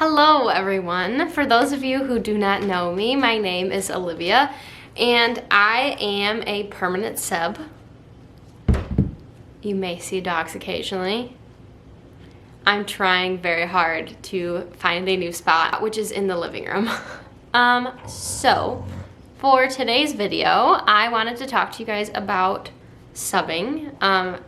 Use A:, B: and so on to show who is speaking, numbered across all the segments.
A: Hello everyone. For those of you who do not know me, my name is Olivia and I am a permanent sub. You may see dogs occasionally. I'm trying very hard to find a new spot, which is in the living room. So for today's video, I wanted to talk to you guys about subbing.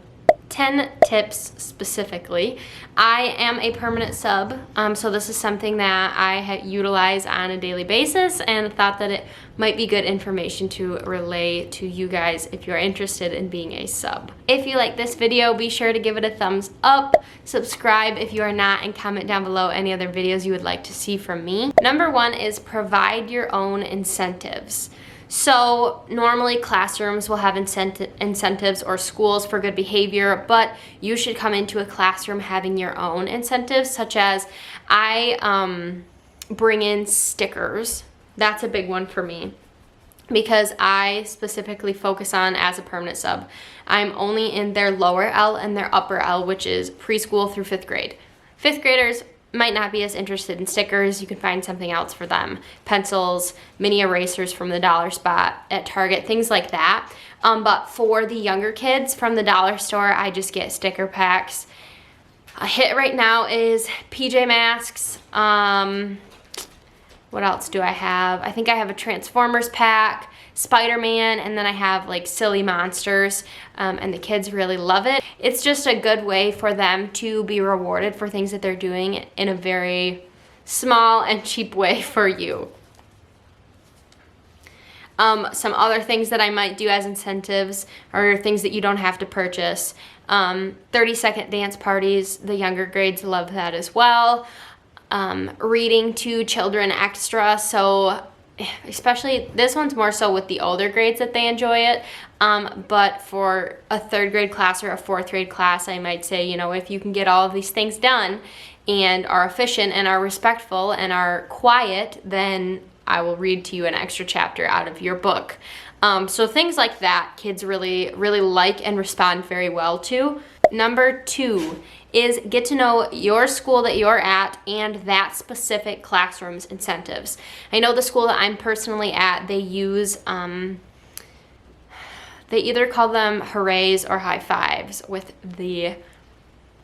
A: 10 tips specifically. I am a permanent sub, so this is something that I utilize on a daily basis and thought that it might be good information to relay to you guys if you're interested in being a sub. If you like this video, be sure to give it a thumbs up, subscribe if you are not, and comment down below any other videos you would like to see from me. Number one is provide your own incentives. So normally classrooms will have incentives or schools for good behavior, but you should come into a classroom having your own incentives, such as I bring in stickers. That's a big one for me because I specifically focus on, as a permanent sub, I'm only in their lower L and their upper L, which is preschool through 5th grade. 5th graders might not be as interested in stickers. You can find something else for them. Pencils, mini erasers from the dollar spot at Target, things like that. But for the younger kids from the dollar store, I just get sticker packs. A hit right now is PJ Masks. What else do I have? I think I have a Transformers pack, Spider-Man, and then I have like silly monsters, and the kids really love it. It's just a good way for them to be rewarded for things that they're doing in a very small and cheap way for you. Some other things that I might do as incentives are things that you don't have to purchase. 30-second dance parties, the younger grades love that as well. Reading to children extra, so especially this one's more so with the older grades that they enjoy it, but for a 3rd grade class or a 4th grade class, I might say, you know, if you can get all of these things done and are efficient and are respectful and are quiet, then I will read to you an extra chapter out of your book. So things like that kids really like and respond very well to. Number 2 is get to know your school that you're at and that specific classroom's incentives. I know the school that I'm personally at, they use, they either call them hoorays or high fives with the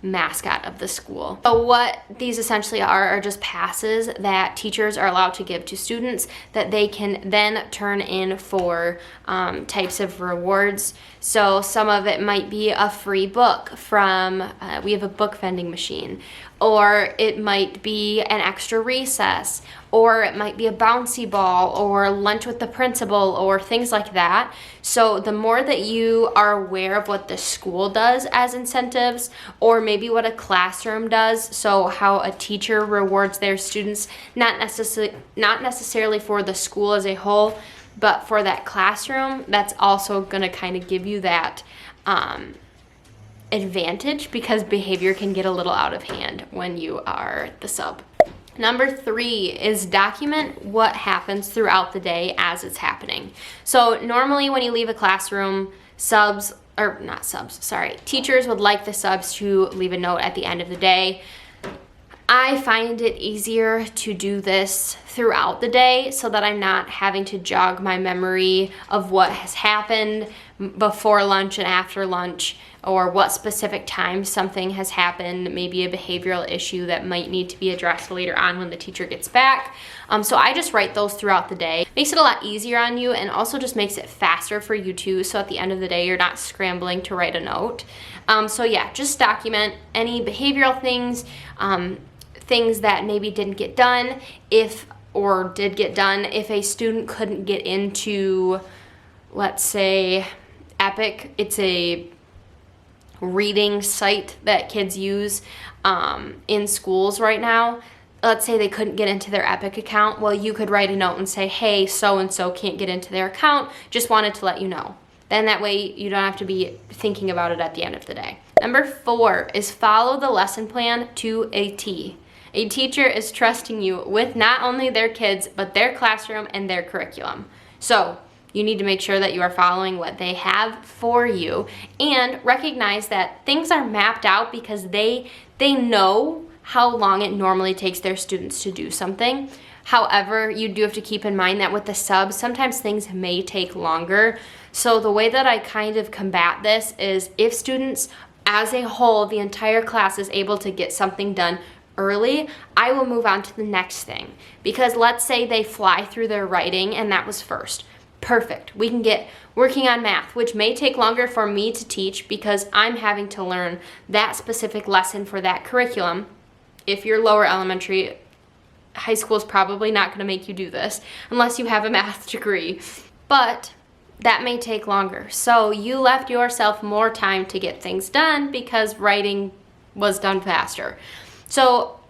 A: mascot of the school. So what these essentially are just passes that teachers are allowed to give to students that they can then turn in for types of rewards. So some of it might be a free book from, we have a book vending machine, or it might be an extra recess, or it might be a bouncy ball or lunch with the principal or things like that. So the more that you are aware of what the school does as incentives, or maybe what a classroom does, so how a teacher rewards their students, not necessarily for the school as a whole, but for that classroom, that's also gonna kind of give you that advantage, because behavior can get a little out of hand when you are the sub. Number 3 is document what happens throughout the day as it's happening. So normally when you leave a classroom, teachers would like the subs to leave a note at the end of the day. I find it easier to do this throughout the day so that I'm not having to jog my memory of what has happened before lunch and after lunch, or what specific time something has happened, maybe a behavioral issue that might need to be addressed later on when the teacher gets back. So I just write those throughout the day. Makes it a lot easier on you, and also just makes it faster for you too, so at the end of the day you're not scrambling to write a note. So yeah, just document any behavioral things, things that maybe didn't get done, or did get done. If a student couldn't get into, let's say, Epic, it's a reading site that kids use in schools right now. Let's say they couldn't get into their Epic account. Well, you could write a note and say, hey, so-and-so can't get into their account, just wanted to let you know. Then that way you don't have to be thinking about it at the end of the day. Number 4 is follow the lesson plan to a T. A teacher is trusting you with not only their kids, but their classroom and their curriculum. So you need to make sure that you are following what they have for you, and recognize that things are mapped out because they know how long it normally takes their students to do something. However, you do have to keep in mind that with the subs, sometimes things may take longer. So the way that I kind of combat this is if students as a whole, the entire class is able to get something done early, I will move on to the next thing. Because let's say they fly through their writing and that was first. Perfect. We can get working on math, which may take longer for me to teach because I'm having to learn that specific lesson for that curriculum. If you're lower elementary, high school is probably not going to make you do this unless you have a math degree. But that may take longer. So you left yourself more time to get things done because writing was done faster. So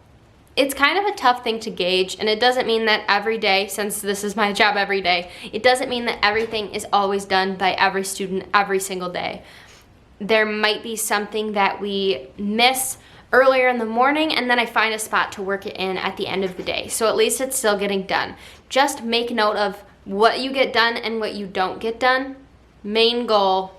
A: it's kind of a tough thing to gauge, and it doesn't mean that every day, since this is my job every day, it doesn't mean that everything is always done by every student every single day. There might be something that we miss earlier in the morning, and then I find a spot to work it in at the end of the day. So at least it's still getting done. Just make note of what you get done and what you don't get done. Main goal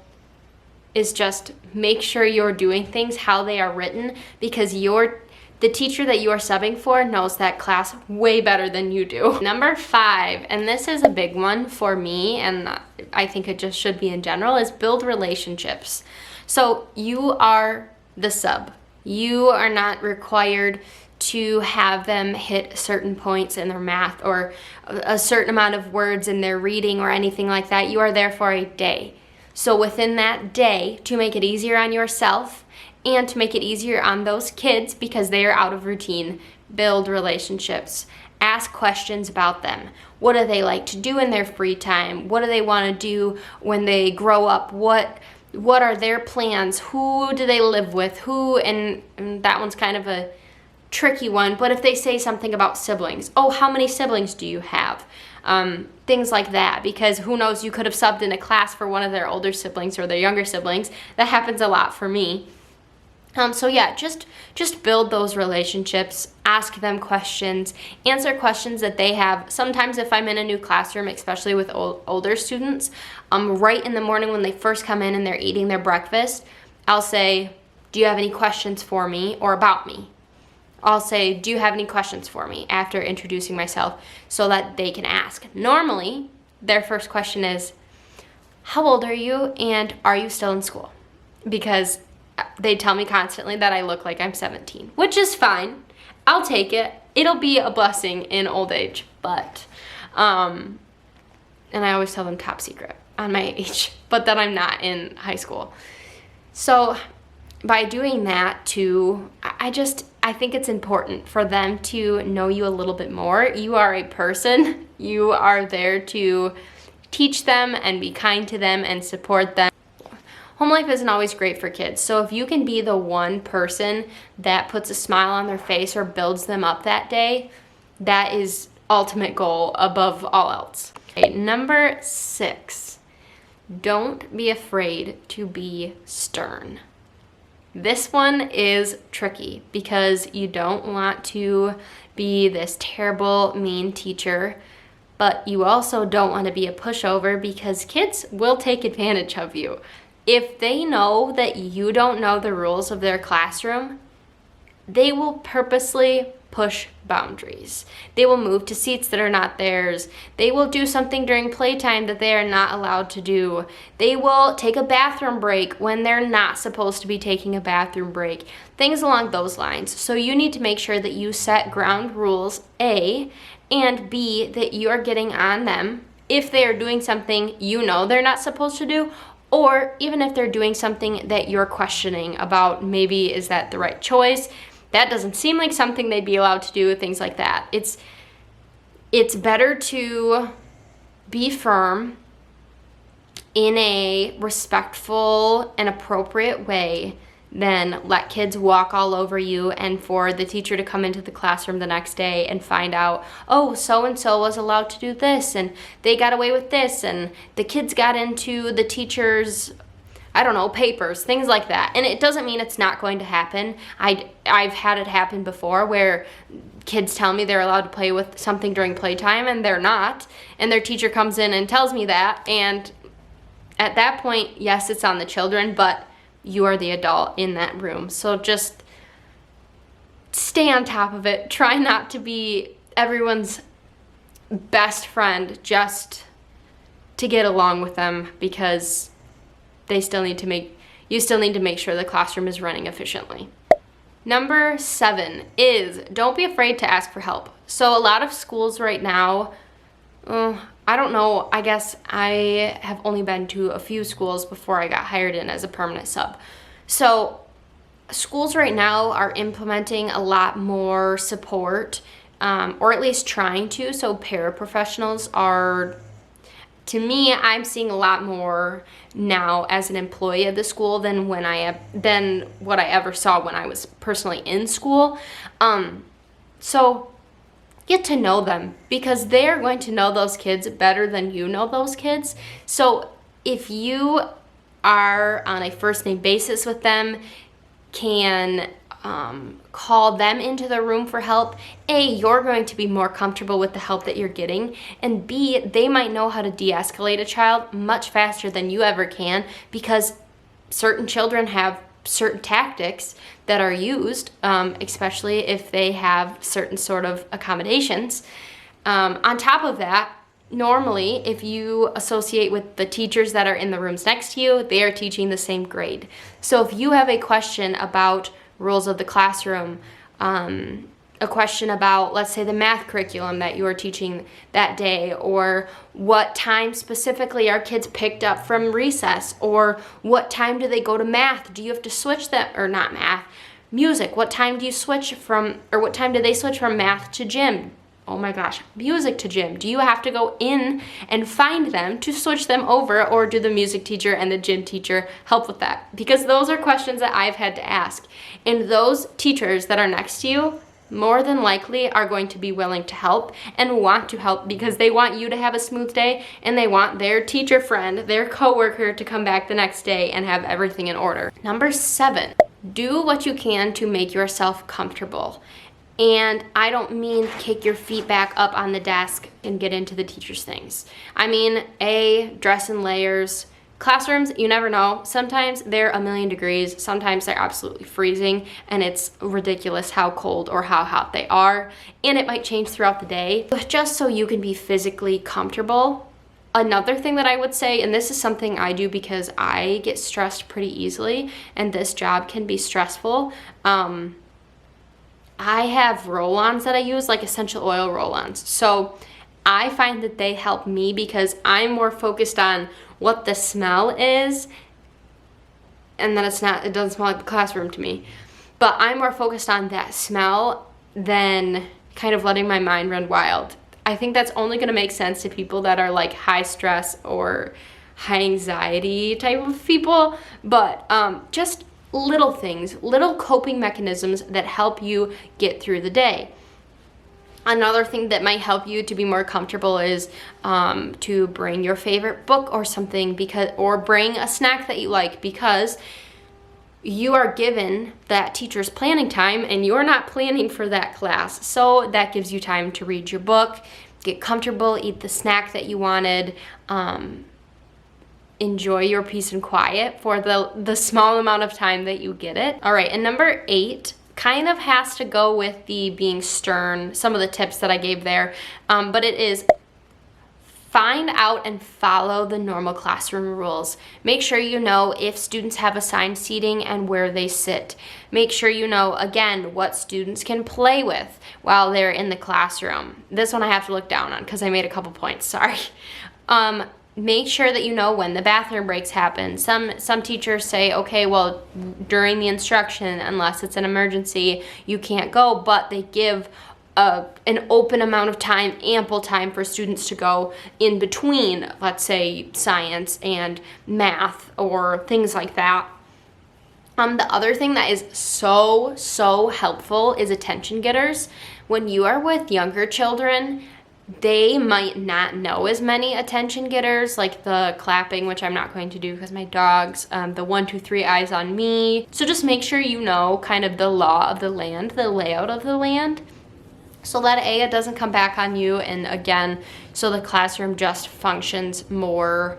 A: is just make sure you're doing things how they are written, because the teacher that you are subbing for knows that class way better than you do. Number 5, and this is a big one for me, and I think it just should be in general, is build relationships. So you are the sub. You are not required to have them hit certain points in their math or a certain amount of words in their reading or anything like that. You are there for a day. So within that day, to make it easier on yourself and to make it easier on those kids because they are out of routine, build relationships. Ask questions about them. What do they like to do in their free time? What do they want to do when they grow up? What are their plans? Who do they live with? And that one's kind of a tricky one, but if they say something about siblings, oh, how many siblings do you have? Things like that, because who knows, you could have subbed in a class for one of their older siblings or their younger siblings. That happens a lot for me. So yeah, just build those relationships, ask them questions, answer questions that they have. Sometimes if I'm in a new classroom, especially with older students, right in the morning when they first come in and they're eating their breakfast, I'll say, do you have any questions for me or about me? I'll say, do you have any questions for me after introducing myself so that they can ask. Normally, their first question is, how old are you and are you still in school? Because they tell me constantly that I look like I'm 17, which is fine. I'll take it. It'll be a blessing in old age, but, and I always tell them top secret on my age, but that I'm not in high school. So by doing that too, I think it's important for them to know you a little bit more. You are a person. You are there to teach them and be kind to them and support them. Home life isn't always great for kids, so if you can be the one person that puts a smile on their face or builds them up that day, that is ultimate goal above all else. Okay, number 6, don't be afraid to be stern. This one is tricky because you don't want to be this terrible, mean teacher, but you also don't want to be a pushover because kids will take advantage of you. If they know that you don't know the rules of their classroom, they will purposely push boundaries. They will move to seats that are not theirs. They will do something during playtime that they are not allowed to do. They will take a bathroom break when they're not supposed to be taking a bathroom break. Things along those lines. So you need to make sure that you set ground rules, A, and B, that you are getting on them if they are doing something you know they're not supposed to do, or even if they're doing something that you're questioning about, maybe is that the right choice? That doesn't seem like something they'd be allowed to do, things like that. It's better to be firm in a respectful and appropriate way than let kids walk all over you and for the teacher to come into the classroom the next day and find out, oh, so-and-so was allowed to do this and they got away with this and the kids got into the teacher's, I don't know, papers, things like that. And it doesn't mean it's not going to happen. I've had it happen before where kids tell me they're allowed to play with something during playtime and they're not, and their teacher comes in and tells me that, and at that point, yes, it's on the children, but you are the adult in that room. So just stay on top of it. Try not to be everyone's best friend just to get along with them, because you still need to make sure the classroom is running efficiently. Number 7 is don't be afraid to ask for help. So a lot of schools right now, I don't know, I guess I have only been to a few schools before I got hired in as a permanent sub. So schools right now are implementing a lot more support, or at least trying to. So paraprofessionals are, to me, I'm seeing a lot more now as an employee of the school than what I ever saw when I was personally in school. So get to know them, because they are going to know those kids better than you know those kids. So if you are on a first name basis with them, can call them into the room for help, A, you're going to be more comfortable with the help that you're getting, and B, they might know how to de-escalate a child much faster than you ever can, because certain children have certain tactics that are used, especially if they have certain sort of accommodations. On top of that, normally, if you associate with the teachers that are in the rooms next to you, they are teaching the same grade. So if you have a question about rules of the classroom, a question about, let's say, the math curriculum that you are teaching that day, or what time specifically are kids picked up from recess, or what time do they go to math? Do you have to switch that, or not math, music? What time do you switch from, or what time do they switch from math to gym? Oh my gosh, music to gym. Do you have to go in and find them to switch them over, or do the music teacher and the gym teacher help with that? Because those are questions that I've had to ask. And those teachers that are next to you more than likely are going to be willing to help and want to help, because they want you to have a smooth day, and they want their teacher friend, their coworker, to come back the next day and have everything in order. Number 7, do what you can to make yourself comfortable. And I don't mean kick your feet back up on the desk and get into the teacher's things. I mean, dress in layers. Classrooms, you never know. Sometimes they're a million degrees. Sometimes they're absolutely freezing, and it's ridiculous how cold or how hot they are. And it might change throughout the day. But just so you can be physically comfortable. Another thing that I would say, and this is something I do because I get stressed pretty easily, and this job can be stressful. I have roll-ons that I use, like essential oil roll-ons. So I find that they help me because I'm more focused on what the smell is, and that it doesn't smell like the classroom to me. But I'm more focused on that smell than kind of letting my mind run wild. I think that's only gonna make sense to people that are like high stress or high anxiety type of people, but just little things, little coping mechanisms that help you get through the day. Another thing that might help you to be more comfortable is to bring your favorite book or something, or bring a snack that you like, because you are given that teacher's planning time and you're not planning for that class. So that gives you time to read your book, get comfortable, eat the snack that you wanted, enjoy your peace and quiet for the small amount of time that you get it. All right, and number 8 kind of has to go with the being stern, some of the tips that I gave there, but it is find out and follow the normal classroom rules. Make sure you know if students have assigned seating and where they sit. Make sure you know, again, what students can play with while they're in the classroom. This one I have to look down on because I made a couple points, sorry. Make sure that you know when the bathroom breaks happen. Some teachers say, okay, well, during the instruction, unless it's an emergency, you can't go, but they give an open amount of time, ample time for students to go in between, let's say, science and math or things like that. The other thing that is so helpful is attention getters. When you are with younger children, they might not know as many attention getters, like the clapping, which I'm not going to do because my dog's, the 1, 2, 3 eyes on me. So just make sure you know kind of the law of the land, the layout of the land, so that it doesn't come back on you, and again, so the classroom just functions more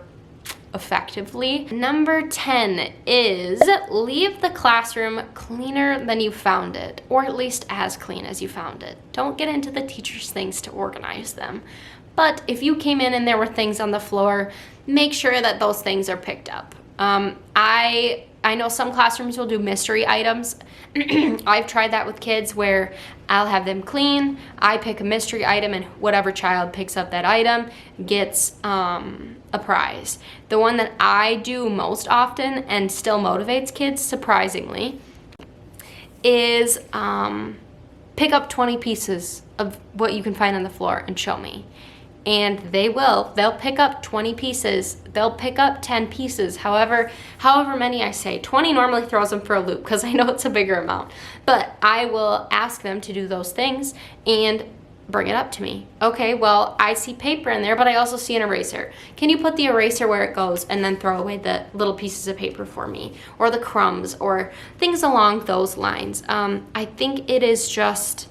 A: effectively. Number 10 is leave the classroom cleaner than you found it, or at least as clean as you found it. Don't get into the teacher's things to organize them. But if you came in and there were things on the floor, make sure that those things are picked up. I know some classrooms will do mystery items. I've tried that with kids where I'll have them clean, I pick a mystery item, and whatever child picks up that item gets a prize. The one that I do most often and still motivates kids, surprisingly, is pick up 20 pieces of what you can find on the floor and show me. And they will. They'll pick up 20 pieces. They'll pick up 10 pieces. However many I say. 20 normally throws them for a loop because I know it's a bigger amount. But I will ask them to do those things and bring it up to me. Okay, well, I see paper in there, but I also see an eraser. Can you put the eraser where it goes and then throw away the little pieces of paper for me? Or the crumbs or things along those lines. I think it is just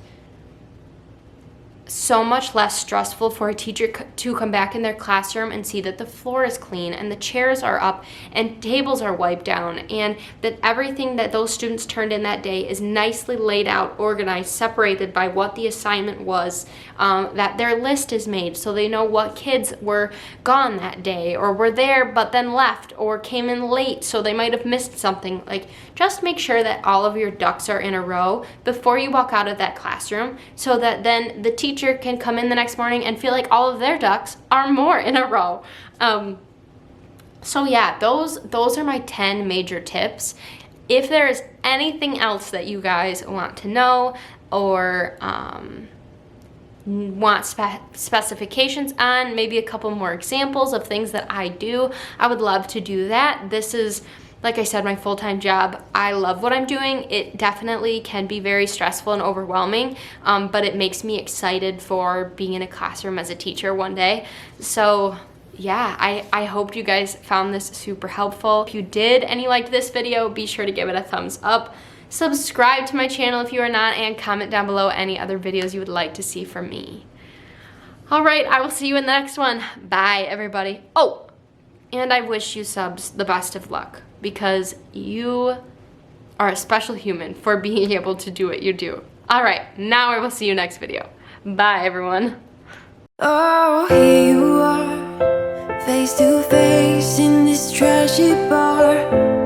A: so much less stressful for a teacher to come back in their classroom and see that the floor is clean and the chairs are up and tables are wiped down and that everything that those students turned in that day is nicely laid out, organized, separated by what the assignment was, that their list is made so they know what kids were gone that day or were there but then left or came in late so they might have missed something. Like, just make sure that all of your ducks are in a row before you walk out of that classroom so that then the teacher can come in the next morning and feel like all of their ducks are more in a row. So yeah, those are my 10 major tips. If there is anything else that you guys want to know or want specifications on, maybe a couple more examples of things that I do, I would love to do that. This is, like I said, my full-time job. I love what I'm doing. It definitely can be very stressful and overwhelming, but it makes me excited for being in a classroom as a teacher one day. So yeah, I hope you guys found this super helpful. If you did and you liked this video, be sure to give it a thumbs up. Subscribe to my channel if you are not, and comment down below any other videos you would like to see from me. All right, I will see you in the next one. Bye, everybody. Oh, and I wish you subs the best of luck, because you are a special human for being able to do what you do. All right, now I will see you next video. Bye, everyone.
B: Oh, here you are, face to face in this trashy bar.